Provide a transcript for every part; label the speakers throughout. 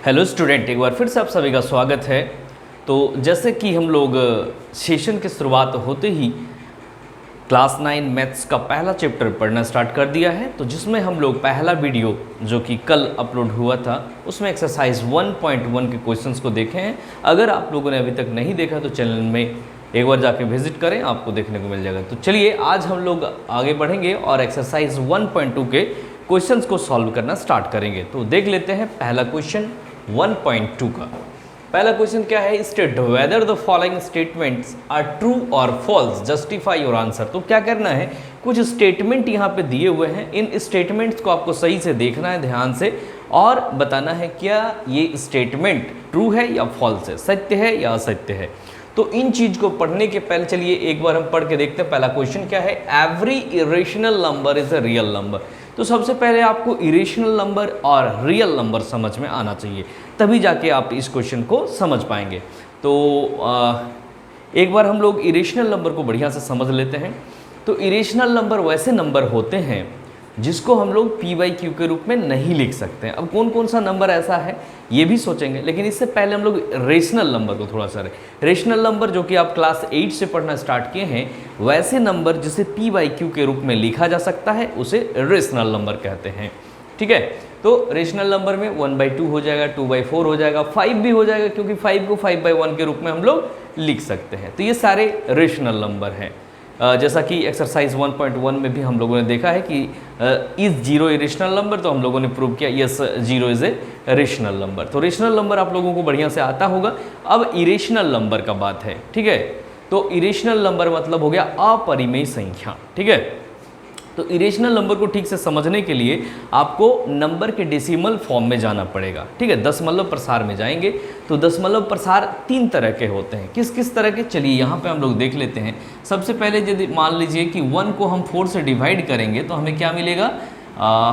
Speaker 1: Hello student, एक बार फिर से आप सभी का स्वागत है। तो जैसे कि हम लोग सेशन की शुरुआत होते ही क्लास 9 मैथ्स का पहला चैप्टर पढ़ना स्टार्ट कर दिया है, तो जिसमें हम लोग पहला वीडियो जो कि कल अपलोड हुआ था उसमें एक्सरसाइज 1.1 के क्वेश्चंस को देखे हैं। अगर आप लोगों ने अभी तक नहीं देखा तो चैनल में एक बार जाके विजिट करें, आपको देखने को मिल जाएगा। तो चलिए आज हम लोग आगे बढ़ेंगे और एक्सरसाइज 1.2 के क्वेश्चंस को सॉल्व करना स्टार्ट करेंगे। तो देख लेते हैं पहला क्वेश्चन 1.2 का। पहला क्वेश्चन क्या है, state whether the following statements are true और फॉल्स, जस्टिफाई योर आंसर। तो क्या करना है, कुछ स्टेटमेंट यहाँ पे दिए हुए हैं, इन स्टेटमेंट्स को आपको सही से देखना है ध्यान से और बताना है क्या ये स्टेटमेंट ट्रू है या फॉल्स है, सत्य है या असत्य है। तो इन चीज को पढ़ने के पहले चलिए एक बार हम पढ़ के देखते हैं। पहला क्वेश्चन क्या है, every irrational number is a real number. तो सबसे पहले आपको इरेशनल नंबर और रियल नंबर समझ में आना चाहिए, तभी जाके आप इस क्वेश्चन को समझ पाएंगे। तो एक बार हम लोग इरेशनल नंबर को बढ़िया से समझ लेते हैं। तो इरेशनल नंबर वैसे नंबर होते हैं जिसको हम लोग पी बाई क्यू के रूप में नहीं लिख सकते हैं। अब कौन कौन सा नंबर ऐसा है ये भी सोचेंगे, लेकिन इससे पहले हम लोग रेशनल नंबर को थोड़ा सा रेशनल नंबर जो कि आप क्लास 8 से पढ़ना स्टार्ट किए हैं, वैसे नंबर जिसे पी बाई क्यू के रूप में लिखा जा सकता है उसे रेशनल नंबर कहते हैं। ठीक है, तो रेशनल नंबर में 1/2 हो जाएगा, 2/4 हो जाएगा, 5 भी हो जाएगा, क्योंकि 5 को 5/1 के रूप में हम लोग लिख सकते हैं। तो ये सारे रेशनल नंबर हैं। जैसा कि एक्सरसाइज 1.1 में भी हम लोगों ने देखा है कि is zero A rational number, तो हम लोगों ने प्रूव किया yes zero is a rational number. तो रेशनल नंबर आप लोगों को बढ़िया से आता होगा। अब इरेशनल नंबर का बात है, ठीक है। तो इरेशनल नंबर मतलब हो गया अपरिमेय संख्या, ठीक है। तो इरेशनल नंबर को ठीक से समझने के लिए आपको नंबर के डेसिमल फॉर्म में जाना पड़ेगा, ठीक है। दशमलव प्रसार में जाएंगे तो दशमलव प्रसार 3 तरह के होते हैं। किस किस तरह के, चलिए यहाँ पे हम लोग देख लेते हैं। सबसे पहले यदि मान लीजिए कि 1 को हम 4 से डिवाइड करेंगे तो हमें क्या मिलेगा,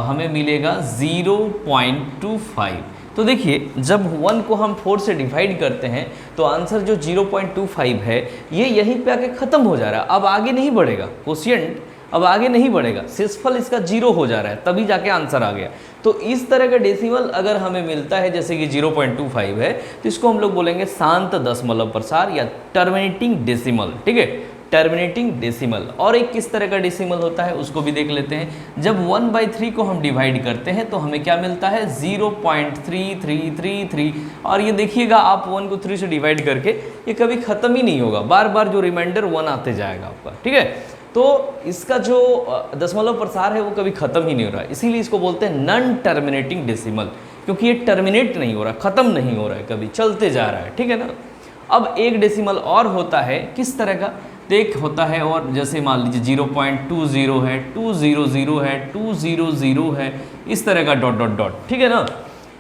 Speaker 1: हमें मिलेगा 0.25। तो देखिए जब 1 को हम 4 से डिवाइड करते हैं तो आंसर जो 0.25 है ये यहीं पे आके ख़त्म हो जा रहा है, अब आगे नहीं बढ़ेगा। क्वोशिएंट अब आगे नहीं बढ़ेगा, शेषफल इसका 0 हो जा रहा है, तभी जाके आंसर आ गया। तो इस तरह का डेसिमल अगर हमें मिलता है जैसे कि 0.25 है तो इसको हम लोग बोलेंगे शांत दशमलव प्रसार या टर्मिनेटिंग डेसिमल, ठीक है, टर्मिनेटिंग डेसिमल। और एक किस तरह का डेसिमल होता है उसको भी देख लेते हैं। जब 1/3 को हम डिवाइड करते हैं तो हमें क्या मिलता है 0.3333। और ये देखिएगा आप 1 को 3 से डिवाइड करके ये कभी ख़त्म ही नहीं होगा, बार बार जो रिमाइंडर 1 आते जाएगा आपका, ठीक है। तो इसका जो दशमलव प्रसार है वो कभी ख़त्म ही नहीं हो रहा है, इसीलिए इसको बोलते हैं नॉन टर्मिनेटिंग डेसिमल, क्योंकि ये टर्मिनेट नहीं हो रहा, ख़त्म नहीं हो रहा है, कभी चलते जा रहा है, ठीक है ना। अब एक डेसिमल और होता है किस तरह का, तो एक होता है और जैसे मान लीजिए 0.20 है, 200 है, 200 है, इस तरह का डॉट डॉट डॉट, ठीक है ना।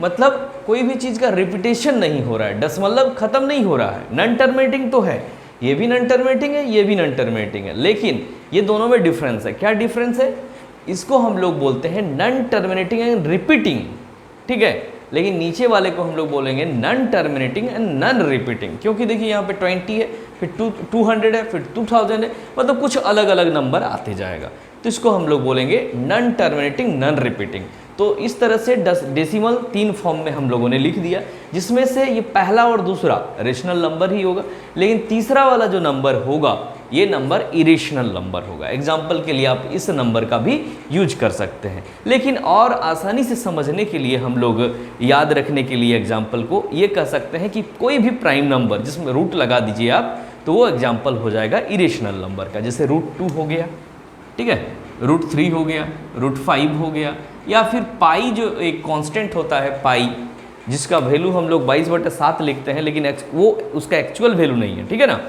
Speaker 1: मतलब कोई भी चीज़ का रिपीटेशन नहीं हो रहा है, दशमलव ख़त्म नहीं हो रहा है। नॉन टर्मिनेटिंग तो है, ये भी नॉन टर्मिनेटिंग है, ये भी नॉन टर्मिनेटिंग है, लेकिन ये दोनों में डिफरेंस है। क्या डिफरेंस है, इसको हम लोग बोलते हैं नॉन टर्मिनेटिंग एंड रिपीटिंग, ठीक है। लेकिन नीचे वाले को हम लोग बोलेंगे non terminating and non repeating, क्योंकि देखिए यहाँ पे 20 है, फिर 200 है, फिर 2000 है, मतलब कुछ अलग अलग नंबर आते जाएगा। तो इसको हम लोग बोलेंगे नॉन टर्मिनेटिंग नॉन रिपीटिंग। तो इस तरह से डेसिमल 3 फॉर्म में हम लोगों ने लिख दिया, जिसमें से ये पहला और दूसरा रेशनल नंबर ही होगा, लेकिन तीसरा वाला जो नंबर होगा ये नंबर इरेशनल नंबर होगा। एग्जाम्पल के लिए आप इस नंबर का भी यूज कर सकते हैं, लेकिन और आसानी से समझने के लिए हम लोग याद रखने के लिए एग्जाम्पल को ये कह सकते हैं कि कोई भी प्राइम नंबर जिसमें रूट लगा दीजिए आप, तो वो एग्जाम्पल हो जाएगा इरेशनल नंबर का। जैसे √2 हो गया, ठीक है, √3 हो गया, √5 हो गया, या फिर पाई जो एक कांस्टेंट होता है पाई, जिसका वैल्यू हम लोग 22/7 लिखते हैं, लेकिन वो उसका एक्चुअल वैल्यू नहीं है, ठीक है ना।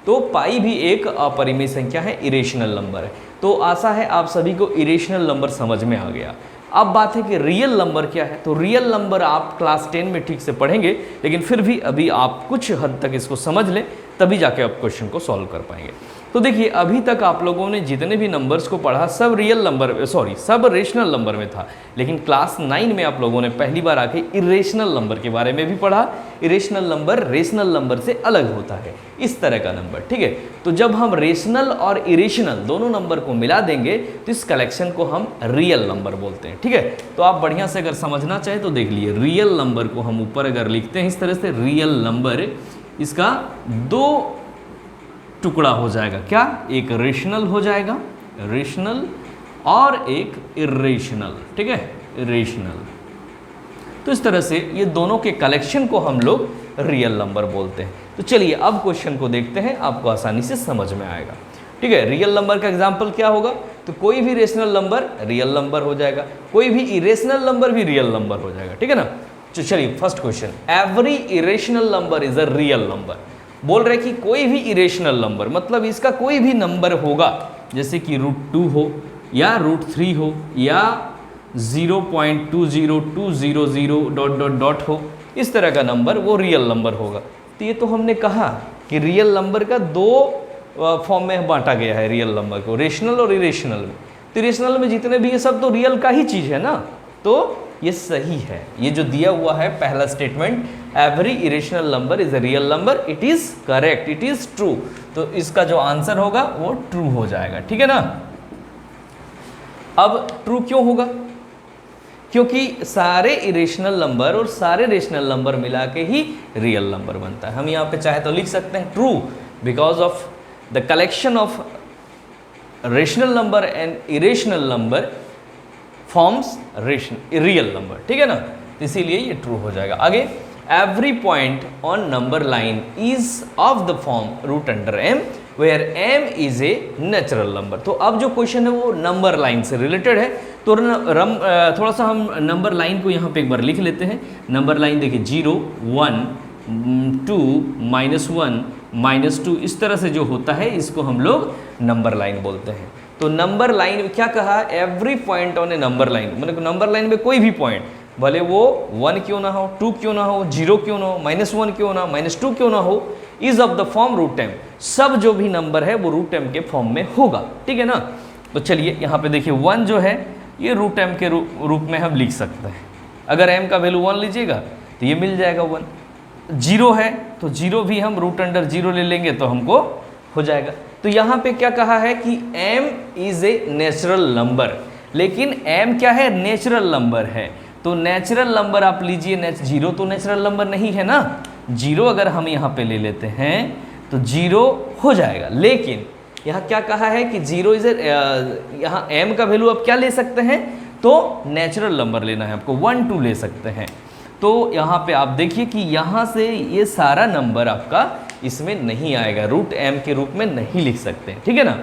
Speaker 1: तो पाई भी एक अपरिमेय संख्या है, इरेशनल नंबर है। तो आशा है आप सभी को इरेशनल नंबर समझ में आ गया। अब बात है कि रियल नंबर क्या है। तो रियल नंबर आप क्लास 10 में ठीक से पढ़ेंगे, लेकिन फिर भी अभी आप कुछ हद तक इसको समझ लें, तभी जाके आप क्वेश्चन को सॉल्व कर पाएंगे। तो देखिए अभी तक आप लोगों ने जितने भी नंबर्स को पढ़ा सब रियल नंबर, सब रेशनल नंबर में था, लेकिन क्लास 9 में आप लोगों ने पहली बार आके इरेशनल नंबर के बारे में भी पढ़ा। इरेशनल नंबर रेशनल नंबर से अलग होता है, इस तरह का नंबर, ठीक है। तो जब हम रेशनल और इरेशनल दोनों नंबर को मिला देंगे तो इस कलेक्शन को हम रियल नंबर बोलते हैं, ठीक है। तो आप बढ़िया से अगर समझना चाहें तो देख लिए, रियल नंबर को हम ऊपर अगर लिखते हैं इस तरह से, रियल नंबर, इसका दो टुकड़ा हो जाएगा, क्या, एक रेशनल हो जाएगा, रेशनल, और एक इरेशनल, ठीक है, इरेशनल। तो इस तरह से ये दोनों के कलेक्शन को हम लोग रियल नंबर बोलते हैं। तो चलिए अब क्वेश्चन को देखते हैं, आपको आसानी से समझ में आएगा, ठीक है। रियल नंबर का एग्जांपल क्या होगा, तो कोई भी रेशनल नंबर रियल नंबर हो जाएगा, कोई भी इरेशनल नंबर भी रियल नंबर हो जाएगा, ठीक है ना। तो चलिए first question, every irrational number is a real number. बोल रहे कि कोई भी इरेशनल नंबर, मतलब इसका कोई भी नंबर होगा, जैसे कि √2 हो या √3 हो या 0.20200 ... इस तरह का नंबर वो रियल नंबर होगा। तो ये तो हमने कहा कि रियल नंबर का दो फॉर्म में बांटा गया है रियल नंबर को, रेशनल और इरेशनल में। तो इरेशनल में जितने भी ये सब तो रियल का ही चीज़ है ना, तो ये सही है। ये जो दिया हुआ है पहला statement, every irrational number is a real number, it is correct, it is true. तो इसका जो आंसर होगा वो ट्रू हो जाएगा, ठीक है ना। अब ट्रू क्यों होगा, क्योंकि सारे इरेशनल नंबर और सारे रेशनल नंबर मिला के ही रियल नंबर बनता है। हम यहाँ पे चाहे तो लिख सकते हैं true because of the collection of rational number and irrational number forms real number, ठीक है ना। तो इसीलिए ये ट्रू हो जाएगा। आगे, every point on number line is of the form √m where m is a natural number. तो अब जो क्वेश्चन है वो नंबर लाइन से रिलेटेड है, तो थोड़ा सा हम नंबर लाइन को यहाँ पे एक बार लिख लेते हैं। नंबर लाइन देखिए 0 1 2 -1 -2 इस तरह से जो होता है इसको हम लोग नंबर लाइन बोलते हैं। तो नंबर लाइन क्या कहा, every point on A number line, मतलब नंबर लाइन में कोई भी पॉइंट, भले वो 1 क्यों ना हो, 2 क्यों ना हो, 0 क्यों ना हो, -1 क्यों ना, -2 क्यों ना हो, is of the form √m। सब जो भी नंबर है वो √m के फॉर्म में होगा, ठीक है ना। तो चलिए यहाँ पे देखिए 1 जो है ये √m के रूप में हम लिख सकते हैं। अगर m का वैल्यू 1 लीजिएगा तो ये मिल जाएगा 1। 0 है तो 0 भी हम √0 ले लेंगे तो हमको हो जाएगा। तो यहाँ पे क्या कहा है कि m is a natural number, लेकिन m क्या है, नेचुरल नंबर है। तो नेचुरल नंबर आप लीजिए, 0 तो नेचुरल नंबर नहीं है ना, 0 अगर हम यहाँ पे ले लेते हैं तो 0 हो जाएगा। लेकिन यहाँ क्या कहा है कि 0 इज यहाँ m का वैल्यू आप क्या ले सकते हैं, तो नेचुरल नंबर लेना है आपको, 1 2 ले सकते हैं। तो यहाँ पे आप देखिए कि यहाँ से ये सारा नंबर आपका इसमें नहीं आएगा, √m के रूप में नहीं लिख सकते हैं, ठीक है ना।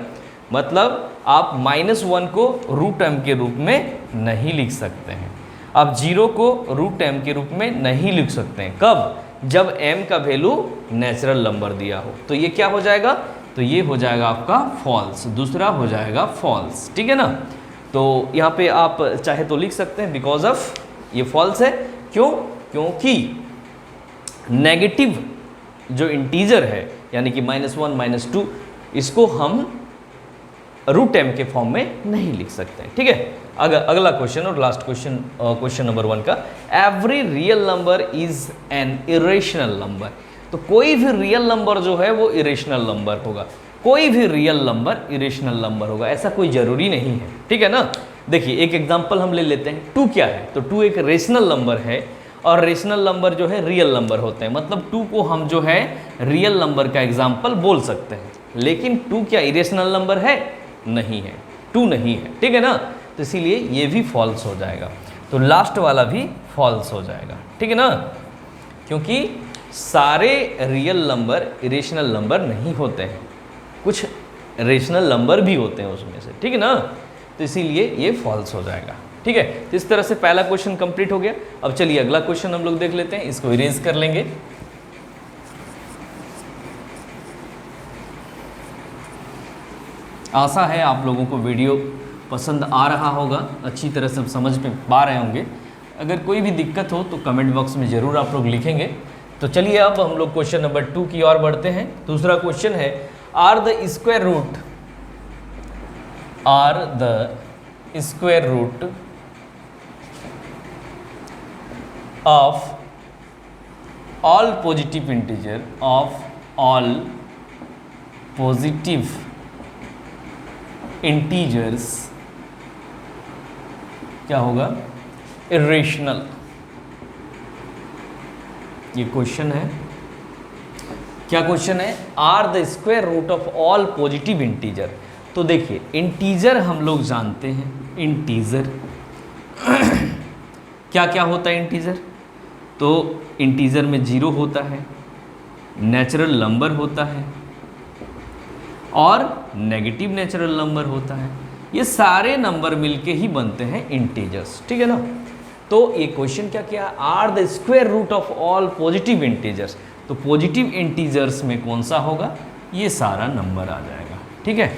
Speaker 1: मतलब आप -1 को √m के रूप में नहीं लिख सकते हैं, आप 0 को √m के रूप में नहीं लिख सकते हैं। कब, जब m का वैल्यू नेचुरल नंबर दिया हो। तो ये क्या हो जाएगा, तो ये हो जाएगा आपका फॉल्स, दूसरा हो जाएगा फॉल्स, ठीक है ना। तो यहाँ पे आप चाहे तो लिख सकते हैं बिकॉज ऑफ ये फॉल्स है। क्यों, क्योंकि नेगेटिव जो इंटीजर है यानी कि -1 -2 इसको हम √m के फॉर्म में नहीं लिख सकते हैं, ठीक है। अगला क्वेश्चन और लास्ट क्वेश्चन, क्वेश्चन नंबर 1 का, every real number is an irrational number. तो कोई भी रियल नंबर जो है वो इरेशनल नंबर होगा, कोई भी रियल नंबर इरेशनल नंबर होगा, ऐसा कोई जरूरी नहीं है, ठीक है ना। देखिए एक एग्जांपल हम ले लेते हैं, 2 क्या है, तो 2 एक रेशनल नंबर है और रेशनल नंबर जो है रियल नंबर होते हैं, मतलब 2 को हम जो है रियल नंबर का एग्जाम्पल बोल सकते हैं। लेकिन 2 क्या इरेशनल नंबर है, नहीं है, 2 नहीं है, ठीक है ना। तो इसीलिए ये भी फॉल्स हो जाएगा, तो लास्ट वाला भी फॉल्स हो जाएगा, ठीक है ना, क्योंकि सारे रियल नंबर इरेशनल नंबर नहीं होते हैं, कुछ रेशनल नंबर भी होते हैं उसमें से, ठीक है ना। तो इसीलिए ये फॉल्स हो जाएगा, ठीक है। तो इस तरह से पहला क्वेश्चन कंप्लीट हो गया। अब चलिए अगला क्वेश्चन हम लोग देख लेते हैं, इसको इरेज कर लेंगे। आशा है आप लोगों को वीडियो पसंद आ रहा होगा, अच्छी तरह से समझ में पा रहे होंगे। अगर कोई भी दिक्कत हो तो कमेंट बॉक्स में ज़रूर आप लोग लिखेंगे। तो चलिए अब हम लोग क्वेश्चन नंबर 2 की ओर बढ़ते हैं। दूसरा क्वेश्चन है, are the square root of all positive integer क्या होगा? इरेशनल। ये क्वेश्चन है, क्या क्वेश्चन है? Are the square root of all positive integer. तो देखिए इंटीजर हम लोग जानते हैं, इंटीजर क्या क्या होता है इंटीजर? तो इंटीजर में 0 होता है, नेचुरल नंबर होता है और नेगेटिव नेचुरल नंबर होता है। ये सारे नंबर मिलके ही बनते हैं इंटीजर्स, ठीक है ना। तो ये क्वेश्चन क्या किया? Are the square root of all positive integers. तो पॉजिटिव इंटीजर्स में कौन सा होगा? ये सारा नंबर आ जाएगा, ठीक है।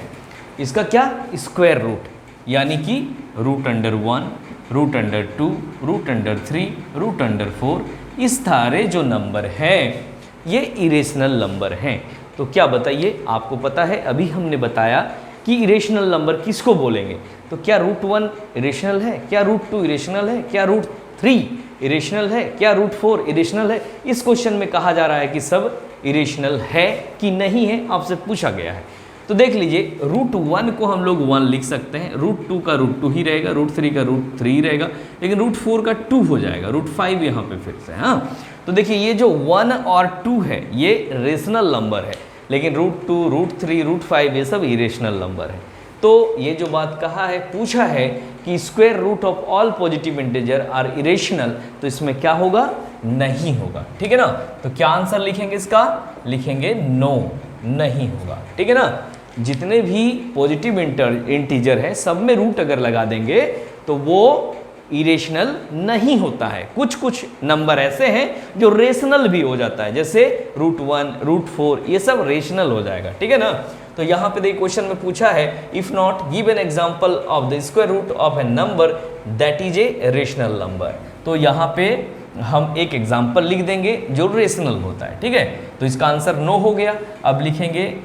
Speaker 1: इसका क्या? स्क्वायर रूट, यानी कि √1, √2, √3, √4, इस सारे जो नंबर हैं ये इरेशनल नंबर हैं। तो क्या बताइए, आपको पता है अभी हमने बताया कि इरेशनल नंबर किसको बोलेंगे? तो क्या √1 इरेशनल है? क्या √2 इरेशनल है? क्या √3 इरेशनल है? क्या √4 इरेशनल है? इस क्वेश्चन में कहा जा रहा है कि सब इरेशनल है कि नहीं है, आपसे पूछा गया है। तो देख लीजिए, √1 को हम लोग 1 लिख सकते हैं, √2 का √2 ही रहेगा, √3 का √3 ही रहेगा, लेकिन √4 का 2 हो जाएगा, √5 यहाँ पे फिर से। हाँ, तो देखिए ये जो 1 और 2 है ये रेशनल नंबर है, लेकिन √2, √3, √5 ये सब इरेशनल नंबर है। तो ये जो बात कहा है, पूछा है कि square root of all positive integer are irrational, तो इसमें क्या होगा? नहीं होगा, ठीक है ना। तो क्या आंसर लिखेंगे इसका? लिखेंगे नो, नहीं होगा, ठीक है ना। जितने भी पॉजिटिव इंटीजर है सब में रूट अगर लगा देंगे तो वो इरेशनल नहीं होता है। कुछ कुछ नंबर ऐसे हैं जो रेशनल भी हो जाता है, जैसे √1, √4 ये सब रेशनल हो जाएगा, ठीक है ना। तो यहाँ पे देखिए क्वेश्चन में पूछा है, if not give an example of the square root of a number that is a rational number. तो यहाँ पे हम एक एग्जांपल लिख देंगे जो रेशनल होता है, ठीक है। तो इसका आंसर नो हो गया। अब लिखेंगे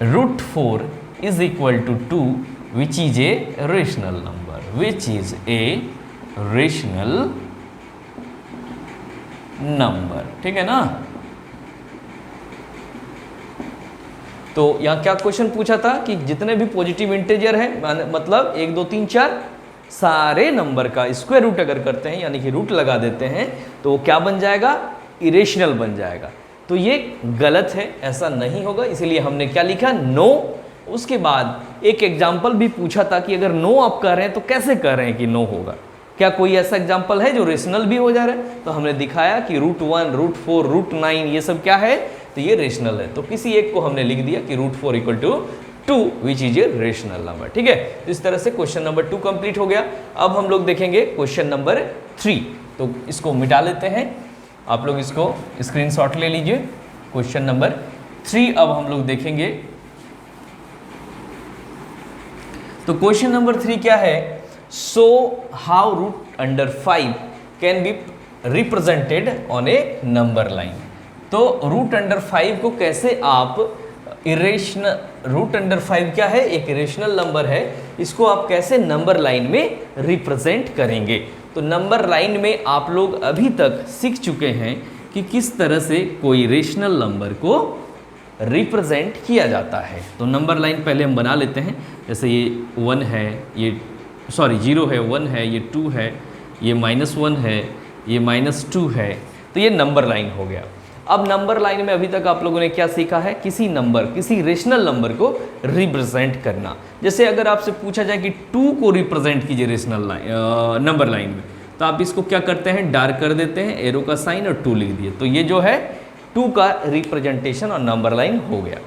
Speaker 1: √4 is equal to 2 which is a rational number, which is a rational number, ठीक है ना। तो यहाँ क्या क्वेश्चन पूछा था कि जितने भी पॉजिटिव इंटीजर है, मतलब 1, 2, 3, 4 सारे नंबर का स्क्वायर रूट अगर करते हैं, यानी कि रूट लगा देते हैं, तो वो क्या बन जाएगा? इरेशनल बन जाएगा। तो ये गलत है, ऐसा नहीं होगा, इसीलिए हमने क्या लिखा? नो। उसके बाद एक एग्जाम्पल भी पूछा था कि अगर नो आप कह रहे हैं तो कैसे कह रहे हैं कि नो होगा? क्या कोई ऐसा एग्जाम्पल है जो रेशनल भी हो जा रहा है? तो हमने दिखाया कि √1, √4, √9 ये सब क्या है? तो ये रेशनल है। तो किसी एक को हमने लिख दिया कि √4 = 2 which is a rational number, ठीक है। तो इस तरह से क्वेश्चन नंबर 2 कंप्लीट हो गया। अब हम लोग देखेंगे क्वेश्चन नंबर 3। तो इसको मिटा लेते हैं, आप लोग इसको स्क्रीनशॉट ले लीजिए। क्वेश्चन नंबर 3 अब हम लोग देखेंगे। तो क्वेश्चन नंबर 3 क्या है? So how √5 can be represented on A number line. तो √5 को कैसे आप इरेशनल, √5 क्या है? एक इरेशनल नंबर है, इसको आप कैसे नंबर लाइन में रिप्रेजेंट करेंगे? तो नंबर लाइन में आप लोग अभी तक सीख चुके हैं कि किस तरह से कोई रेशनल नंबर को रिप्रेजेंट किया जाता है। तो नंबर लाइन पहले हम बना लेते हैं। जैसे ये 1 है, ये 0 है, 1 है, ये 2 है, ये -1 है, ये -2 है। तो ये नंबर लाइन हो गया। अब नंबर लाइन में अभी तक आप लोगों ने क्या सीखा है? किसी नंबर, किसी रेशनल नंबर को रिप्रेजेंट करना। जैसे अगर आपसे पूछा जाए कि 2 को रिप्रेजेंट कीजिए रेशनल लाइन, नंबर लाइन में, तो आप इसको क्या करते हैं? डार्क कर देते हैं, एरो का साइन और 2 लिख दिए। तो ये जो है 2 का रिप्रेजेंटेशन और नंबर लाइन हो गया।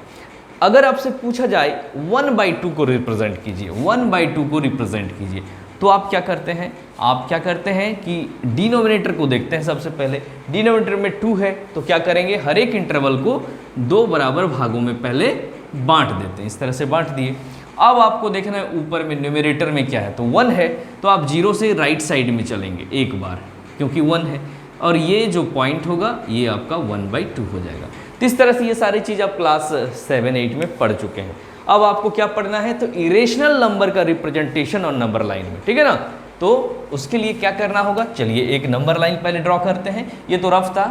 Speaker 1: अगर आपसे पूछा जाए 1/2 को रिप्रेजेंट कीजिए, 1/2 को रिप्रेजेंट कीजिए, तो आप क्या करते हैं? आप क्या करते हैं कि डिनोमिनेटर को देखते हैं सबसे पहले। डिनोमिनेटर में 2 है तो क्या करेंगे? हर एक इंटरवल को 2 बराबर भागों में पहले बांट देते हैं। इस तरह से बांट दिए। अब आपको देखना है ऊपर में न्यूमरेटर में क्या है। तो 1 है तो आप 0 से राइट साइड में चलेंगे एक बार, क्योंकि 1 है, और ये जो पॉइंट होगा ये आपका 1/2 हो जाएगा। तो इस तरह से ये सारी चीज़ आप क्लास 7-8 में पढ़ चुके हैं। अब आपको क्या पढ़ना है, तो इरेशनल नंबर का रिप्रेजेंटेशन और नंबर लाइन में, ठीक है ना। तो उसके लिए क्या करना होगा, चलिए एक नंबर लाइन पहले ड्रॉ करते हैं। ये तो रफ था,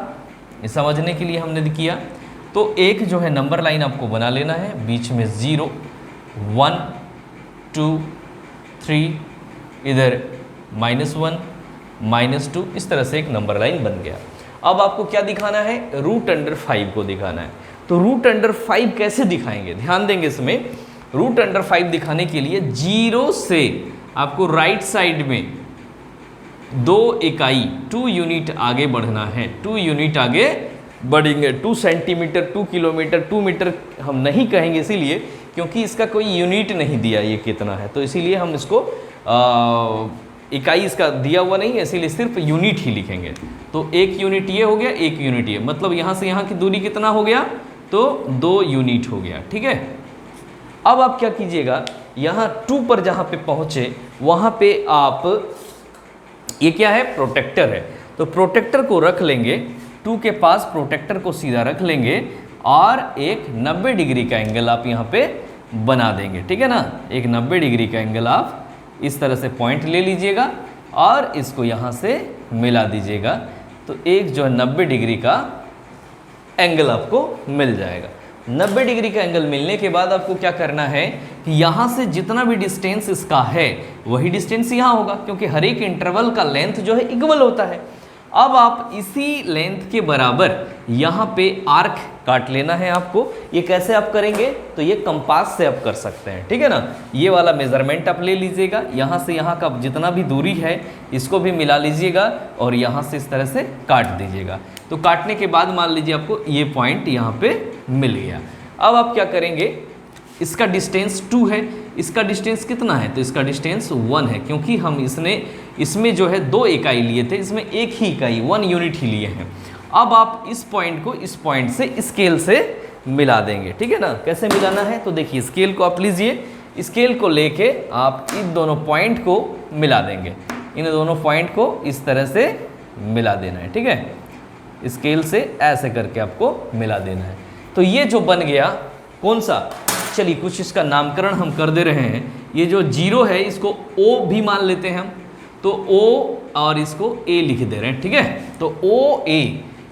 Speaker 1: ये समझने के लिए हमने किया। तो एक जो है नंबर लाइन आपको बना लेना है, बीच में 0 1 2 3, इधर -1 -2, इस तरह से एक नंबर लाइन बन गया। अब आपको क्या दिखाना है, √5 को दिखाना है। तो √5 कैसे दिखाएंगे, ध्यान देंगे इसमें। √5 दिखाने के लिए 0 से आपको राइट साइड में 2 इकाई 2 यूनिट आगे बढ़ना है। 2 यूनिट आगे बढ़ेंगे, 2 सेंटीमीटर, 2 किलोमीटर, 2 मीटर हम नहीं कहेंगे, इसीलिए क्योंकि इसका कोई यूनिट नहीं दिया ये कितना है, तो इसीलिए हम इसको इकाई इसका दिया हुआ नहीं है, इसीलिए सिर्फ यूनिट ही लिखेंगे। तो 1 यूनिट ये हो गया, 1 यूनिट ये, मतलब यहाँ से यहाँ की दूरी कितना हो गया, तो 2 यूनिट हो गया, ठीक है। अब आप क्या कीजिएगा, यहाँ 2 पर जहाँ पे पहुँचे वहाँ पे आप, ये क्या है, प्रोटेक्टर है, तो प्रोटेक्टर को रख लेंगे, 2 के पास प्रोटेक्टर को सीधा रख लेंगे और एक 90 डिग्री का एंगल आप यहाँ पे बना देंगे, ठीक है ना। एक 90 डिग्री का एंगल आप इस तरह से पॉइंट ले लीजिएगा और इसको यहाँ से मिला दीजिएगा, तो एक जो है 90 डिग्री का एंगल आपको मिल जाएगा। 90 डिग्री का एंगल मिलने के बाद आपको क्या करना है कि यहाँ से जितना भी डिस्टेंस इसका है वही डिस्टेंस यहाँ होगा, क्योंकि हर एक इंटरवल का लेंथ जो है इक्वल होता है। अब आप इसी लेंथ के बराबर यहाँ पे आर्क काट लेना है आपको। ये कैसे आप करेंगे, तो ये कंपास से आप कर सकते हैं, ठीक है ना। ये वाला मेज़रमेंट आप ले लीजिएगा, यहाँ से यहाँ का जितना भी दूरी है इसको भी मिला लीजिएगा और यहाँ से इस तरह से काट दीजिएगा। तो काटने के बाद मान लीजिए आपको ये पॉइंट यहाँ पे मिल गया। अब आप क्या करेंगे, इसका डिस्टेंस 2 है, इसका डिस्टेंस कितना है, तो इसका डिस्टेंस 1 है, क्योंकि हम इसमें जो है 2 इकाई लिए थे, इसमें एक ही इकाई 1 यूनिट ही लिए हैं। अब आप इस पॉइंट को इस पॉइंट से स्केल से मिला देंगे, ठीक है ना। कैसे मिलाना है, तो देखिए स्केल को आप लीजिए, स्केल को लेके आप इन दोनों पॉइंट को मिला देंगे, इन दोनों पॉइंट को इस तरह से मिला देना है, ठीक है। स्केल से ऐसे करके आपको मिला देना है। तो ये जो बन गया कौन सा, चलिए कुछ इसका नामकरण हम कर दे रहे हैं। ये जो 0 है इसको O भी मान लेते हैं हम, तो O और इसको A लिख दे रहे हैं, ठीक है। तो OA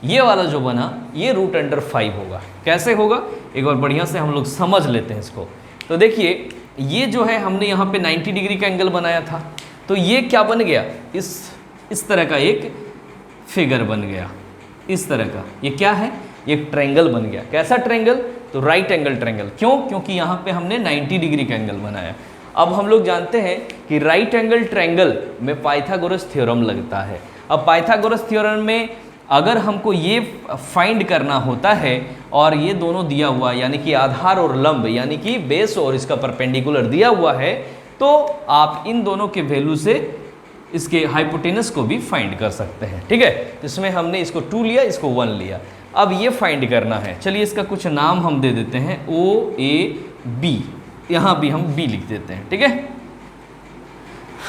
Speaker 1: ये वाला जो बना ये √5 होगा। कैसे होगा, एक बार बढ़िया से हम लोग समझ लेते हैं इसको। तो देखिए ये जो है हमने यहाँ पे 90 डिग्री का एंगल बनाया था, तो ये क्या बन गया, इस तरह का एक फिगर बन गया, इस तरह का। ये क्या है, एक ट्रायंगल बन गया। कैसा ट्रायंगल, तो राइट एंगल ट्रायंगल। क्यों, क्योंकि यहाँ पे हमने 90 डिग्री का एंगल बनाया। अब हम लोग जानते हैं कि राइट एंगल ट्रायंगल में पाइथागोरस थ्योरम लगता है। अब पाइथागोरस थ्योरम में अगर हमको ये फाइंड करना होता है और ये दोनों दिया हुआ, यानी कि आधार और लंब, यानी कि बेस और इसका परपेंडिकुलर दिया हुआ है, तो आप इन दोनों के वैल्यू से इसके हाइपोटेनस को भी फाइंड कर सकते हैं, ठीक है। तो इसमें हमने इसको 2 लिया, इसको 1 लिया। अब ये फाइंड करना है, चलिए इसका कुछ नाम हम दे देते हैं, OAB, यहाँ भी हम B लिख देते हैं, ठीक है।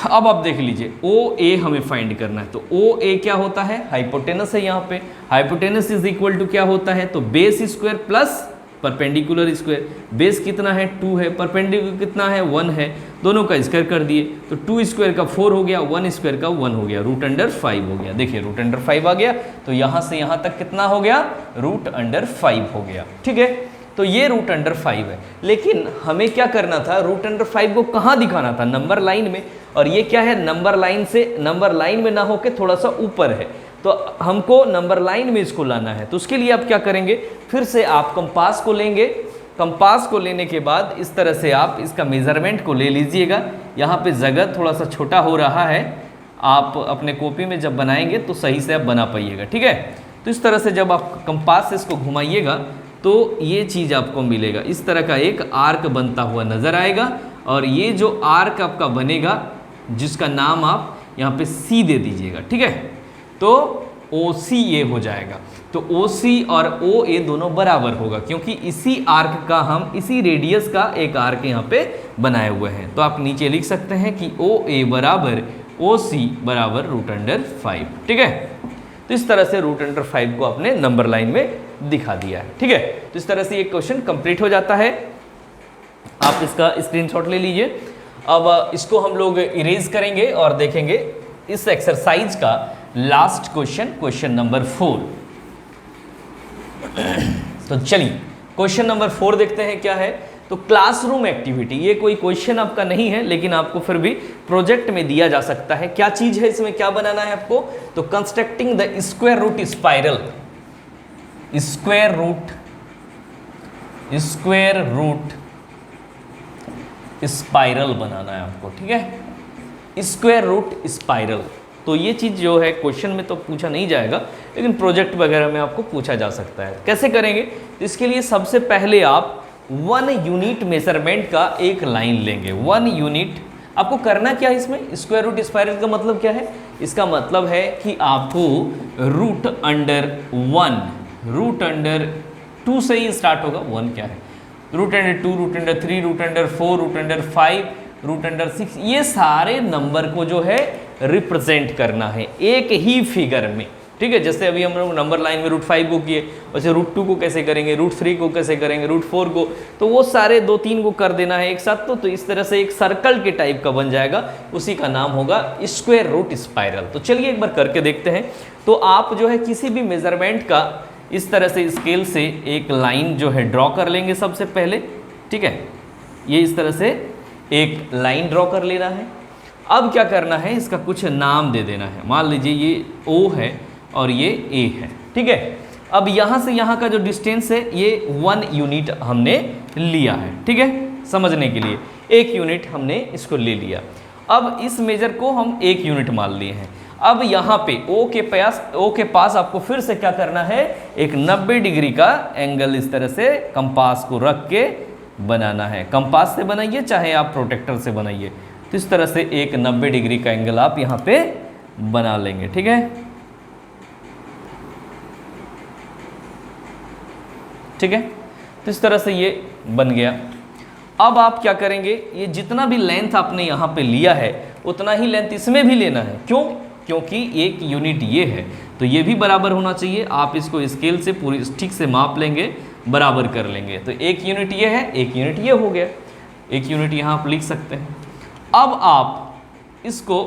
Speaker 1: अब आप देख लीजिए OA हमें फाइंड करना है, तो OA क्या होता है, हाइपोटेनस है यहाँ पे। हाइपोटेनस इज इक्वल टू क्या होता है, तो base square plus perpendicular square. Base कितना है, 2 है, परपेंडिकुलर कितना है, 1 है, दोनों का स्क्वायर कर दिए, तो 2 स्क्वायर का 4 हो गया, 1 स्क्वायर का 1 हो गया, √5 हो गया। देखिए √5 आ गया, तो यहाँ से यहाँ तक कितना हो गया, √5 हो गया, ठीक है। तो ये √5 है, लेकिन हमें क्या करना था, √5 को कहाँ दिखाना था, नंबर लाइन में। और ये क्या है, नंबर लाइन से, नंबर लाइन में ना होके थोड़ा सा ऊपर है, तो हमको नंबर लाइन में इसको लाना है। तो उसके लिए आप क्या करेंगे, फिर से आप कंपास को लेंगे। कंपास को लेने के बाद इस तरह से आप इसका मेज़रमेंट को ले लीजिएगा। यहाँ पे जगह थोड़ा सा छोटा हो रहा है, आप अपने कॉपी में जब बनाएंगे तो सही से आप बना पाइएगा, ठीक है। तो इस तरह से जब आप कंपास से इसको घुमाइएगा तो ये चीज़ आपको मिलेगा, इस तरह का एक आर्क बनता हुआ नज़र आएगा। और ये जो आर्क आपका बनेगा, जिसका नाम आप यहाँ पे C दे दीजिएगा, ठीक है। तो OCA हो जाएगा। तो OC और OA दोनों बराबर होगा, क्योंकि इसी आर्क का हम, इसी रेडियस का एक आर्क यहाँ पे बनाए हुए हैं। तो आप नीचे लिख सकते हैं कि OA बराबर OC बराबर √5, ठीक है। तो इस तरह से √5 को आपने नंबर लाइन में दिखा दिया है। ठीक है, तो इस तरह से ये क्वेश्चन कंप्लीट हो जाता है। आप इसका स्क्रीनशॉट ले लीजिए। अब इसको हम लोग इरेज करेंगे और देखेंगे इस एक्सरसाइज का लास्ट क्वेश्चन, क्वेश्चन नंबर 4। तो चलिए क्वेश्चन नंबर 4 देखते हैं क्या है। तो क्लासरूम एक्टिविटी, ये कोई क्वेश्चन आपका नहीं है लेकिन आपको फिर भी प्रोजेक्ट में दिया जा सकता है। क्या चीज है इसमें, क्या बनाना है आपको, तो constructing the square root spiral, square root spiral बनाना है आपको। ठीक है, स्क्वायर रूट स्पाइरल। तो ये चीज़ जो है क्वेश्चन में तो पूछा नहीं जाएगा लेकिन प्रोजेक्ट वगैरह में आपको पूछा जा सकता है। कैसे करेंगे, तो इसके लिए सबसे पहले आप 1 यूनिट मेजरमेंट का एक लाइन लेंगे। 1 यूनिट आपको करना क्या है इसमें, स्क्वायर रूट स्पाइरल का मतलब क्या है, इसका मतलब है कि आपको रूट अंडर 1, रूट अंडर 2 से ही स्टार्ट होगा। 1 क्या है, root under 2, root under 3, root under 4, root under 5, root under 6, ये सारे नंबर को जो है रिप्रेजेंट करना है एक ही फिगर में। ठीक है, जैसे अभी हम लोग नंबर लाइन में रूट 5 को किए, वैसे रूट 2 को कैसे करेंगे, रूट 3 को कैसे करेंगे, रूट 4 को, तो वो सारे 2-3 को कर देना है एक साथ। तो इस तरह से एक सर्कल के टाइप का बन जाएगा, उसी का नाम होगा स्क्वायर रूट स्पाइरल। तो चलिए एक बार करके देखते हैं। तो आप जो है किसी भी मेजरमेंट का इस तरह से स्केल से एक लाइन जो है ड्रॉ कर लेंगे सबसे पहले। ठीक है, ये इस तरह से एक लाइन ड्रॉ कर लेना है। अब क्या करना है, इसका कुछ नाम दे देना है। मान लीजिए ये O है और ये A है। ठीक है, अब यहाँ से यहाँ का जो डिस्टेंस है ये 1 यूनिट हमने लिया है। ठीक है, समझने के लिए 1 यूनिट हमने इसको ले लिया। अब इस मेजर को हम 1 यूनिट मान लिए हैं। अब यहाँ पे O के पास आपको फिर से क्या करना है, एक 90 डिग्री का एंगल इस तरह से कंपास को रख के बनाना है। कंपास से बनाइए चाहे आप प्रोटेक्टर से बनाइए। तो इस तरह से एक 90 डिग्री का एंगल आप यहाँ पे बना लेंगे। ठीक है, ठीक है, तो इस तरह से ये बन गया। अब आप क्या करेंगे, ये जितना भी लेंथ आपने यहाँ पे लिया है उतना ही लेंथ इसमें भी लेना है। क्यों, क्योंकि 1 यूनिट ये है तो ये भी बराबर होना चाहिए। आप इसको स्केल से पूरी ठीक से माप लेंगे, बराबर कर लेंगे। तो 1 यूनिट ये है, 1 यूनिट ये हो गया, 1 यूनिट यहाँ आप लिख सकते हैं। अब आप इसको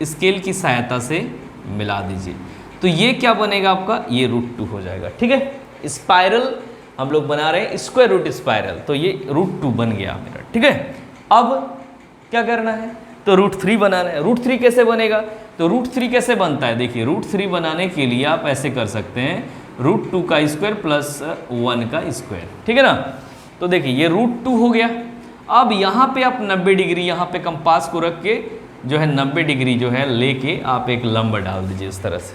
Speaker 1: स्केल की सहायता से मिला दीजिए, तो ये क्या बनेगा आपका, ये √2 हो जाएगा। ठीक है, स्पाइरल हम लोग बना रहे हैं स्क्वायर रूट स्पाइरल, तो ये √2 बन गया मेरा। ठीक है, अब क्या करना है, तो √3 बनाना है। √3 कैसे बनेगा, तो √3 कैसे बनता है, देखिए √3 बनाने के लिए आप ऐसे कर सकते हैं, √2 का स्क्वायर प्लस 1 का स्क्वायर। ठीक है ना, तो देखिए ये √2 हो गया। अब यहाँ पे आप 90 डिग्री यहाँ पे कंपास को रख के जो है 90 डिग्री जो है लेके आप एक लंब डाल दीजिए इस तरह से,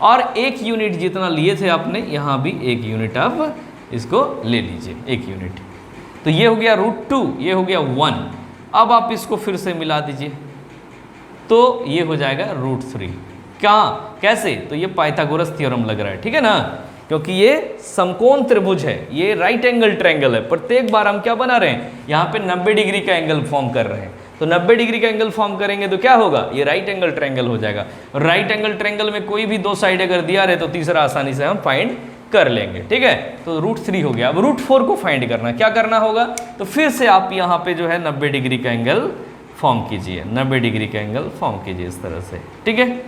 Speaker 1: और 1 यूनिट जितना लिए थे आपने यहाँ भी 1 यूनिट आप इसको ले लीजिए, 1 यूनिट। तो ये हो गया √2, ये हो गया 1। अब आप इसको फिर से मिला दीजिए तो ये हो जाएगा √3। क्या, कैसे, तो ये पाइथागोरस थ्योरम लग रहा है। ठीक है ना, क्योंकि ये समकोण त्रिभुज है, ये राइट एंगल ट्रायंगल है। प्रत्येक बार हम क्या बना रहे हैं, यहाँ पे 90 डिग्री का एंगल फॉर्म कर रहे हैं। तो 90 डिग्री का एंगल फॉर्म करेंगे तो क्या होगा, ये राइट एंगल ट्रायंगल हो जाएगा। राइट एंगल ट्रायंगल में कोई भी 2 साइड अगर दिया रहे तो तीसरा आसानी से हम फाइंड कर लेंगे। ठीक है, तो √3 हो गया। अब √4 को फाइंड करना, क्या करना होगा, तो फिर से आप यहाँ पे जो है 90 डिग्री का एंगल फॉर्म कीजिए, 90 डिग्री का एंगल फॉर्म कीजिए इस तरह से। ठीक है,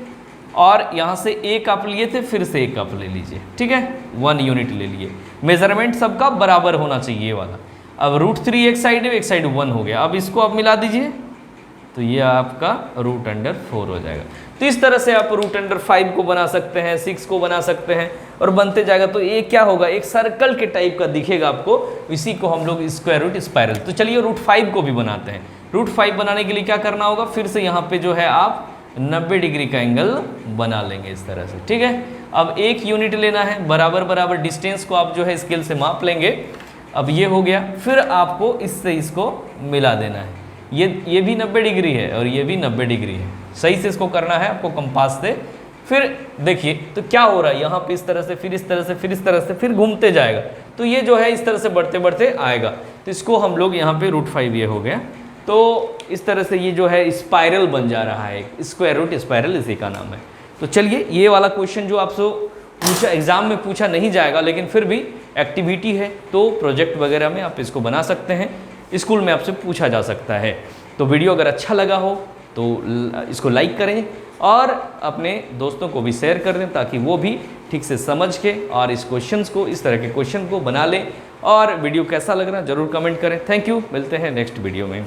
Speaker 1: और यहाँ से 1 आप लिए थे, फिर से 1 आप ले लीजिए। ठीक है, 1 यूनिट ले लिए। मेजरमेंट सबका बराबर होना चाहिए ये वाला। अब √3 एक साइड है, एक साइड 1 हो गया। अब इसको आप मिला दीजिए तो ये आपका √4 हो जाएगा। तो इस तरह से आप √5 को बना सकते हैं, 6 को बना सकते हैं और बनते जाएगा। तो ये क्या होगा, एक सर्कल के टाइप का दिखेगा आपको, इसी को हम लोग स्क्वायर रूट स्पाइरल। तो चलिए √5 को भी बनाते हैं। √5 बनाने के लिए क्या करना होगा, फिर से यहाँ पे जो है आप 90 डिग्री का एंगल बना लेंगे इस तरह से। ठीक है, अब 1 यूनिट लेना है, बराबर बराबर डिस्टेंस को आप जो है स्केल से माप लेंगे। अब ये हो गया, फिर आपको इससे इसको मिला देना है। ये भी 90 डिग्री है और ये भी 90 डिग्री है। सही से इसको करना है आपको कंपास से। फिर देखिए तो क्या हो रहा है, यहाँ पे इस तरह से, फिर इस तरह से, फिर इस तरह से, फिर घूमते जाएगा। तो ये जो है इस तरह से बढ़ते बढ़ते आएगा। तो इसको हम लोग यहाँ पे √5 ये हो गया। तो इस तरह से ये जो है स्पाइरल बन जा रहा है, स्क्वायर रूट स्पाइरल इसी का नाम है। तो चलिए ये वाला क्वेश्चन जो आपसे पूछा, एग्ज़ाम में पूछा नहीं जाएगा, लेकिन फिर भी एक्टिविटी है तो प्रोजेक्ट वगैरह में आप इसको बना सकते हैं, स्कूल में आपसे पूछा जा सकता है। तो वीडियो अगर अच्छा लगा हो तो इसको लाइक करें और अपने दोस्तों को भी शेयर कर दें, ताकि वो भी ठीक से समझ के और इस क्वेश्चंस को, इस तरह के क्वेश्चन को बना लें। और वीडियो कैसा लग रहा है ज़रूर कमेंट करें। थैंक यू, मिलते हैं नेक्स्ट वीडियो में।